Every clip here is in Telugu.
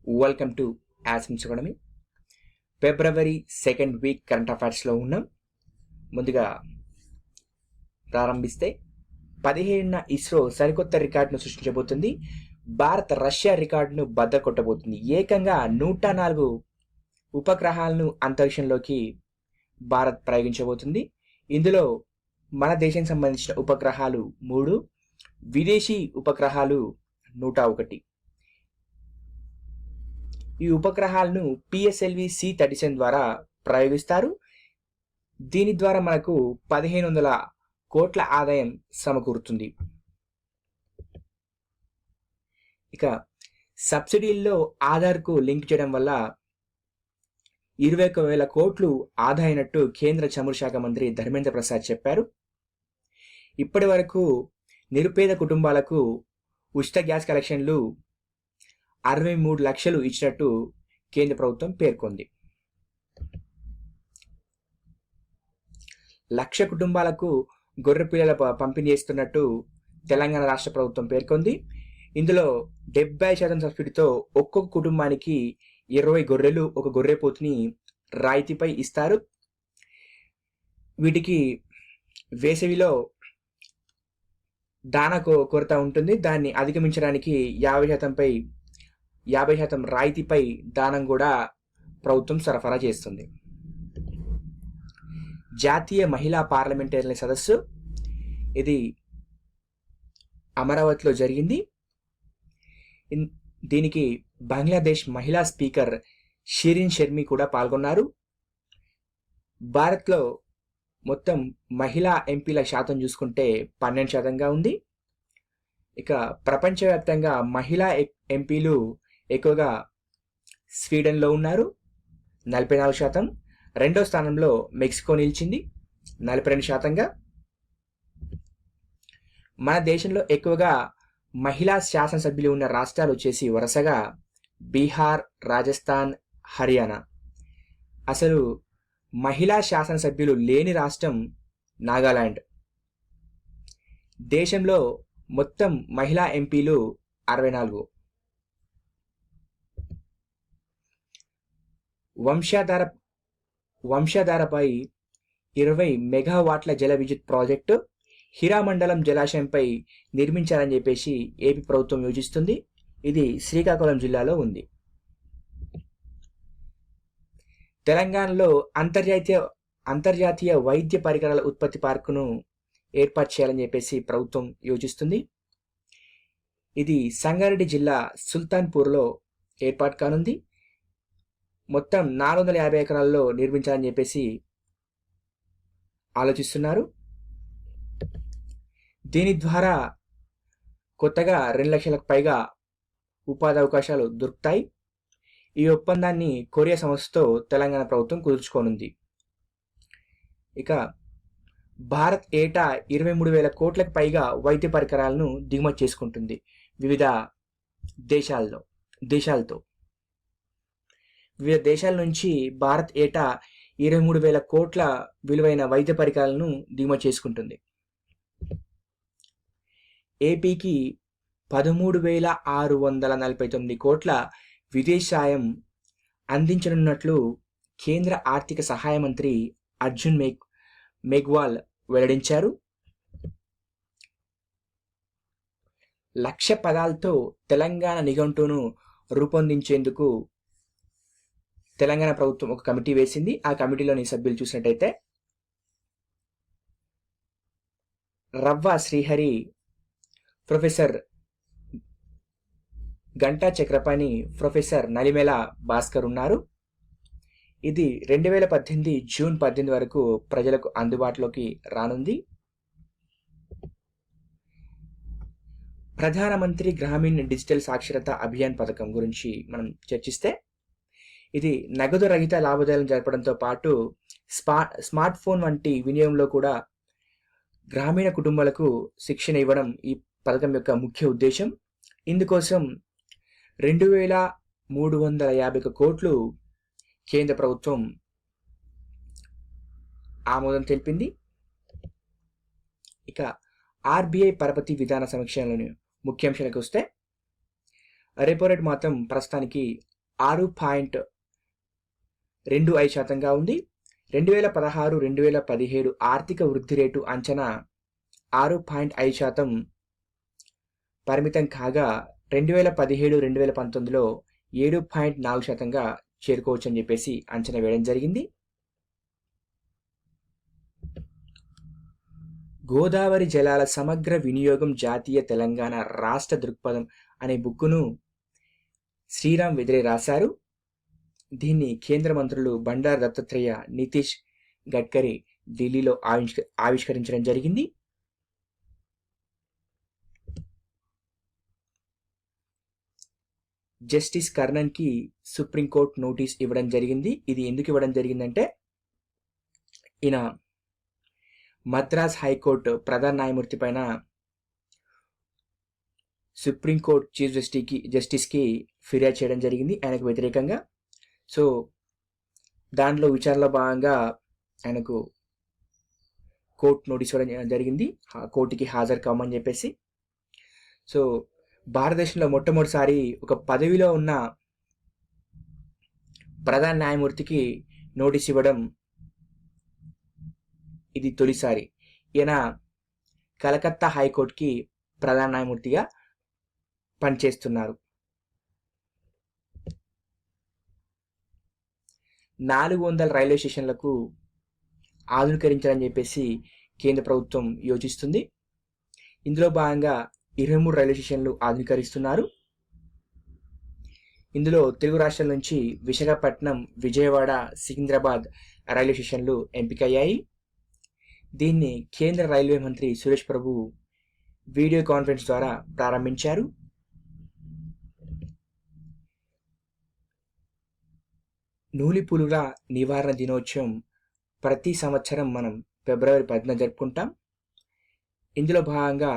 Welcome to Yasmin's academy. February 2nd week current అఫైర్స్లో ఉన్నాం. ముందుగా ప్రారంభిస్తే 17న ఇస్రో సరికొత్త రికార్డును సృష్టించబోతుంది. భారత్ రష్యా రికార్డును బద్దకొట్టబోతుంది. ఏకంగా 104 ఉపగ్రహాలను అంతరిక్షంలోకి భారత్ ప్రయోగించబోతుంది. ఇందులో మన దేశానికి సంబంధించిన ఉపగ్రహాలు 3, విదేశీ ఉపగ్రహాలు 101. ఈ ఉపగ్రహాలను PSLV C-37 ద్వారా ప్రయోగిస్తారు. దీని ద్వారా మనకు 1500 కోట్ల ఆదాయం సమకూరుతుంది. ఇక సబ్సిడీల్లో ఆధార్కు లింక్ చేయడం వల్ల 21,000 కోట్లు ఆదా అయినట్టు కేంద్ర చమురు శాఖ మంత్రి ధర్మేంద్ర ప్రసాద్ చెప్పారు. ఇప్పటి వరకు నిరుపేద కుటుంబాలకు ఉచిత గ్యాస్ కనెక్షన్లు 63 లక్షలు ఇచ్చినట్టు కేంద్ర ప్రభుత్వం పేర్కొంది. 1,00,000 కుటుంబాలకు గొర్రె పిల్లల పంపిణీ చేస్తున్నట్టు తెలంగాణ రాష్ట్ర ప్రభుత్వం పేర్కొంది. ఇందులో 70% సబ్సిడీతో ఒక్కొక్క కుటుంబానికి 20 గొర్రెలు, 1 గొర్రెపోతుని రాయితీపై ఇస్తారు. వీటికి వేసవిలో దానా కొరత ఉంటుంది. దాన్ని అధిగమించడానికి 50% రాయితీపై దానం కూడా ప్రభుత్వం సరఫరా చేస్తుంది. జాతీయ మహిళా పార్లమెంటరీ సదస్సు ఇది అమరావతిలో జరిగింది. దీనికి బంగ్లాదేశ్ మహిళా స్పీకర్ షిరీన్ షర్మి కూడా పాల్గొన్నారు. భారత్లో మొత్తం మహిళా ఎంపీల శాతం చూసుకుంటే 12%గా ఉంది. ఇక ప్రపంచవ్యాప్తంగా మహిళా ఎంపీలు ఎక్కువగా స్వీడన్లో ఉన్నారు, 44%. రెండో స్థానంలో మెక్సికో నిలిచింది 42%గా. మన దేశంలో ఎక్కువగా మహిళా శాసనసభ్యులు ఉన్న రాష్ట్రాలు వచ్చేసి వరుసగా బీహార్, రాజస్థాన్, హర్యానా. అసలు మహిళా శాసనసభ్యులు లేని రాష్ట్రం నాగాలాండ్. దేశంలో మొత్తం మహిళా ఎంపీలు 64. వంశాధారపై 20 మెగావాట్ల జల విద్యుత్ ప్రాజెక్టు హీరామండలం జలాశయంపై నిర్మించాలని చెప్పేసి ఏపీ ప్రభుత్వం యోచిస్తుంది. ఇది శ్రీకాకుళం జిల్లాలో ఉంది. తెలంగాణలో అంతర్జాతీయ వైద్య పరికరాల ఉత్పత్తి పార్కును ఏర్పాటు చేయాలని చెప్పేసి ప్రభుత్వం యోచిస్తుంది. ఇది సంగారెడ్డి జిల్లా సుల్తాన్పూర్లో ఏర్పాటు కానుంది. మొత్తం 450 ఎకరాల్లో నిర్మించాలని చెప్పేసి ఆలోచిస్తున్నారు. దీని ద్వారా కొత్తగా 2 లక్షలకు పైగా ఉపాధి అవకాశాలు దొరుకుతాయి. ఈ ఒప్పందాన్ని కొరియా సంస్థతో తెలంగాణ ప్రభుత్వం కుదుర్చుకోనుంది. ఇక భారత్ ఏటా 23,000 కోట్లకు పైగా వైద్య పరికరాలను దిగుమతి చేసుకుంటుంది వివిధ దేశాలతో. వివిధ దేశాల నుంచి భారత్ ఏటా 23,000 కోట్ల విలువైన వైద్య పరికరాలను దిగుమతి చేసుకుంటుంది. ఏపీకి 13,649 కోట్ల విదేశాయం అందించనున్నట్లు కేంద్ర ఆర్థిక సహాయ మంత్రి అర్జున్ మేఘ్వాల్ వెల్లడించారు. 1,00,000 పదాలతో తెలంగాణ నిఘంటువును రూపొందించేందుకు తెలంగాణ ప్రభుత్వం ఒక కమిటీ వేసింది. ఆ కమిటీలోని సభ్యులు చూసినట్టయితే రవ్వ శ్రీహరి, ప్రొఫెసర్ గంటా చక్రపాణి, ప్రొఫెసర్ నలిమెల భాస్కర్ ఉన్నారు. ఇది 2018 జూన్ 18 వరకు ప్రజలకు అందుబాటులోకి రానుంది. ప్రధానమంత్రి గ్రామీణ డిజిటల్ సాక్షరతా అభియాన్ పథకం గురించి మనం చర్చిస్తే ఇది నగదు రహిత లావాదేవీలను జరపడంతో పాటు స్మార్ట్ ఫోన్ వంటి వినియోగంలో కూడా గ్రామీణ కుటుంబాలకు శిక్షణ ఇవ్వడం ఈ పథకం యొక్క ముఖ్య ఉద్దేశం. ఇందుకోసం 2,351 కోట్లు కేంద్ర ప్రభుత్వం ఆమోదం తెలిపింది. ఇక ఆర్బీఐ పరపతి విధాన సమీక్షలోని ముఖ్యాంశాలకు వస్తే రెపో రేట్ మాత్రం ప్రస్తుతానికి 6.25% ఉంది. 2016-2017 ఆర్థిక వృద్ధి రేటు అంచనా 6.5% పరిమితం కాగా 2017-2019లో 7.4%గా చేరుకోవచ్చని చెప్పేసి అంచనా వేయడం జరిగింది. గోదావరి జలాల సమగ్ర వినియోగం జాతీయ తెలంగాణ రాష్ట్ర దృక్పథం అనే బుక్కును శ్రీరామ్ వెదిరే రాశారు. దీన్ని కేంద్ర మంత్రులు బండారు దత్తాత్రేయ, నితీష్ గడ్కరీ ఢిల్లీలో ఆవిష్కరించడం జరిగింది. జస్టిస్ కర్ణన్కి సుప్రీంకోర్టు నోటీస్ ఇవ్వడం జరిగింది. ఇది ఎందుకు ఇవ్వడం జరిగిందంటే, ఈయన మద్రాస్ హైకోర్టు ప్రధాన న్యాయమూర్తి పైన సుప్రీంకోర్టు చీఫ్ జస్టిస్కి ఫిర్యాదు చేయడం జరిగింది ఆయనకు వ్యతిరేకంగా. సో దాంట్లో విచారణలో భాగంగా ఆయనకు కోర్టు నోటీస్ ఇవ్వడం జరిగింది, కోర్టుకి హాజరు కావమని చెప్పేసి. సో భారతదేశంలో మొట్టమొదటిసారి ఒక పదవిలో ఉన్న ప్రధాన న్యాయమూర్తికి నోటీస్ ఇవ్వడం ఇది తొలిసారి. ఈయన కలకత్తా హైకోర్టుకి ప్రధాన న్యాయమూర్తిగా పనిచేస్తున్నారు. 400 రైల్వే స్టేషన్లకు ఆధునీకరించాలని చెప్పేసి కేంద్ర ప్రభుత్వం యోచిస్తుంది. ఇందులో భాగంగా 23 రైల్వే స్టేషన్లు ఆధునీకరిస్తున్నారు. ఇందులో తెలుగు రాష్ట్రాల నుంచి విశాఖపట్నం, విజయవాడ, సికింద్రాబాద్ రైల్వే స్టేషన్లు ఎంపికయ్యాయి. దీన్ని కేంద్ర రైల్వే మంత్రి సురేష్ ప్రభు వీడియో కాన్ఫరెన్స్ ద్వారా ప్రారంభించారు. నూలిపులుల నివారణ దినోత్సవం ప్రతి సంవత్సరం మనం ఫిబ్రవరి 10న జరుపుకుంటాం. ఇందులో భాగంగా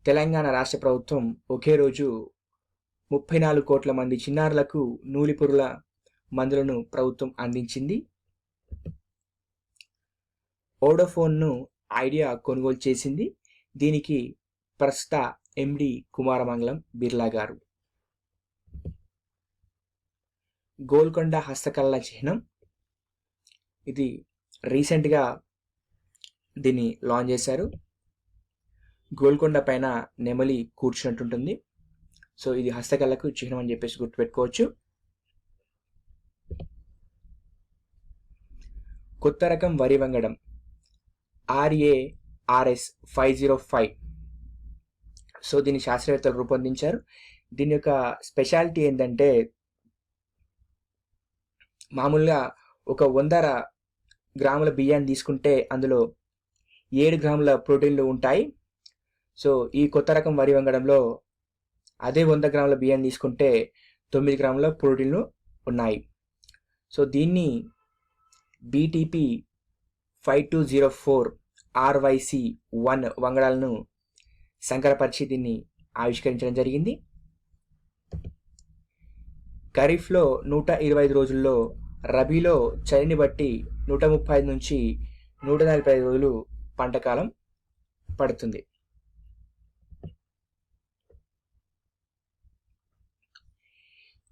తెలంగాణ రాష్ట్ర ప్రభుత్వం ఒకే రోజు 34 కోట్ల మంది చిన్నారులకు నూలిపురుల మందులను ప్రభుత్వం అందించింది. వోడాఫోన్ను ఐడియా కొనుగోలు చేసింది. దీనికి ప్రస్తుత ఎండి కుమారమంగళం బిర్లా గారు. గోల్కొండ హస్తకళల చిహ్నం, ఇది రీసెంట్గా దీన్ని లాంచ్ చేశారు. గోల్కొండ పైన నెమలి కూర్చున్నట్టుంటుంది. సో ఇది హస్తకళలకు చిహ్నం అని చెప్పేసి గుర్తుపెట్టుకోవచ్చు. కొత్త రకం వరి వంగడం RARS 505. సో దీన్ని శాస్త్రవేత్తలు రూపొందించారు. దీని యొక్క స్పెషాలిటీ ఏంటంటే, మామూలుగా ఒక 100 గ్రాముల బియ్యాన్ని తీసుకుంటే అందులో 7 గ్రాముల ప్రోటీన్లు ఉంటాయి. సో ఈ కొత్త రకం వరి వంగడంలో అదే 100 గ్రాముల బియ్యాన్ని తీసుకుంటే 9 గ్రాముల ప్రోటీన్లు ఉన్నాయి. సో దీన్ని BTP 5204 RYC1 వంగడాలను సంకరపరిచి దీన్ని ఆవిష్కరించడం జరిగింది. ఖరీఫ్లో 125 రోజుల్లో, రబీలో చలిని బట్టి 135 నుంచి 145 రోజులు పంటకాలం పడుతుంది.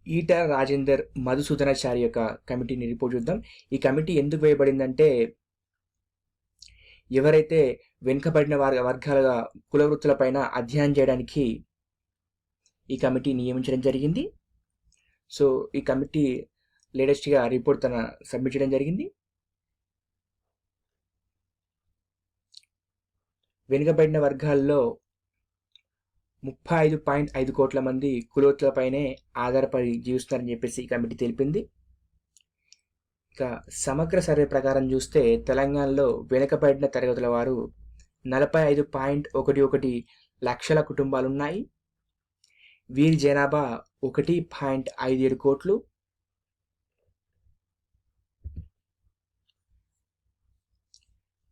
ఈటల రాజేందర్ మధుసూదనాచారి యొక్క కమిటీని రిపోర్ట్ చూద్దాం. ఈ కమిటీ ఎందుకు వేయబడిందంటే, ఎవరైతే వెనుకబడిన వర్గాల కుల వృత్తులపైన అధ్యయనం చేయడానికి ఈ కమిటీ నియమించడం జరిగింది. సో ఈ కమిటీ లేటెస్ట్గా రిపోర్ట్ సబ్మిట్ చేయడం జరిగింది. వెనుకబడిన వర్గాల్లో 35.5 కోట్ల మంది కులవృత్తులపైనే ఆధారపడి జీవిస్తున్నారని చెప్పేసి ఈ కమిటీ తెలిపింది. ఇక సమగ్ర సర్వే ప్రకారం చూస్తే తెలంగాణలో వెనుకబడిన తరగతుల వారు 45.11 లక్షల కుటుంబాలున్నాయి. వీరి జనాభా 1.57 కోట్లు.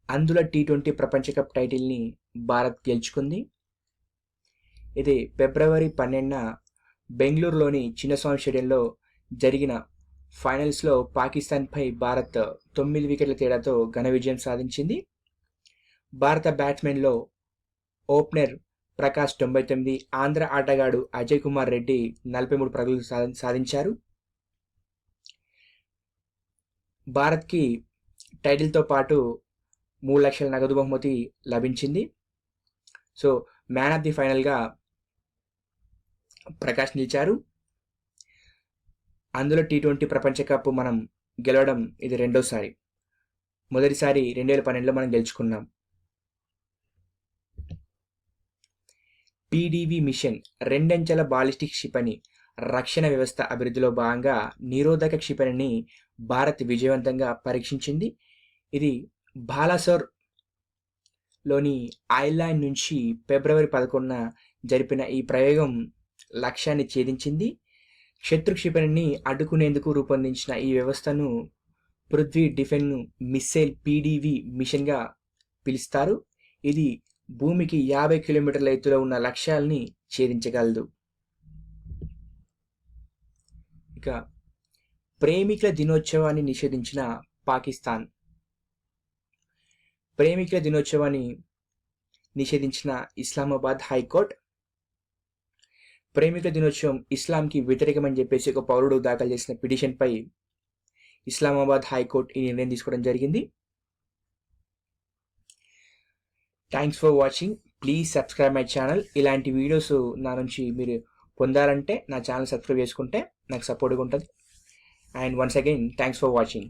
అందులో T20 ప్రపంచ కప్ టైటిల్ని భారత్ గెలుచుకుంది. ఇది ఫిబ్రవరి 12న బెంగళూరులోని చిన్నస్వామి స్టేడియంలో జరిగిన ఫైనల్స్లో పాకిస్తాన్పై భారత్ 9 వికెట్ల తేడాతో ఘన విజయం సాధించింది. భారత బ్యాట్స్మెన్లో ఓపెనర్ ప్రకాష్ 99, ఆంధ్ర ఆటగాడు అజయ్ కుమార్ రెడ్డి 43 పరుగులు సాధించారు. భారత్కి టైటిల్తో పాటు 3 లక్షల నగదు బహుమతి లభించింది. సో మ్యాన్ ఆఫ్ ది ఫైనల్గా ప్రకాష్ నిలిచారు. అందులో T20 ప్రపంచ కప్ మనం గెలవడం ఇది రెండోసారి. మొదటిసారి 2012లో మనం గెలుచుకున్నాం. పీడీవీ మిషన్ రెండంచెల బాలిస్టిక్ క్షిపణి రక్షణ వ్యవస్థ అభివృద్ధిలో భాగంగా నిరోధక క్షిపణిని భారత్ విజయవంతంగా పరీక్షించింది. ఇది బాలాసోర్లోని ఐలాండ్ నుంచి ఫిబ్రవరి 11న జరిపిన ఈ ప్రయోగం లక్ష్యాన్ని ఛేదించింది. శత్రు క్షిపణిని అడ్డుకునేందుకు రూపొందించిన ఈ వ్యవస్థను పృథ్వీ డిఫెన్స్ మిస్సైల్ పీడీవీ మిషన్గా పిలుస్తారు. ఇది భూమికి 50 కిలోమీటర్ల ఎత్తులో ఉన్న లక్ష్యాల్ని ఛేదించగలదు. ఇక ప్రేమికుల దినోత్సవాన్ని నిషేధించిన పాకిస్తాన్. ప్రేమికుల దినోత్సవాన్ని నిషేధించిన ఇస్లామాబాద్ హైకోర్టు. ప్రేమికుల దినోత్సవం ఇస్లాంకి వ్యతిరేకమని చెప్పేసి ఒక పౌరుడు దాఖలు చేసిన పిటిషన్పై ఇస్లామాబాద్ హైకోర్టు ఈ నిర్ణయం తీసుకోవడం జరిగింది. Thanks for watching. Please subscribe my channel. ఇలాంటి వీడియోస్ నా నుంచి మీరు పొందాలంటే నా ఛానల్ సబ్స్క్రైబ్ చేసుకుంటే నాకు సపోర్ట్గా ఉంటుంది. And once again thanks for watching.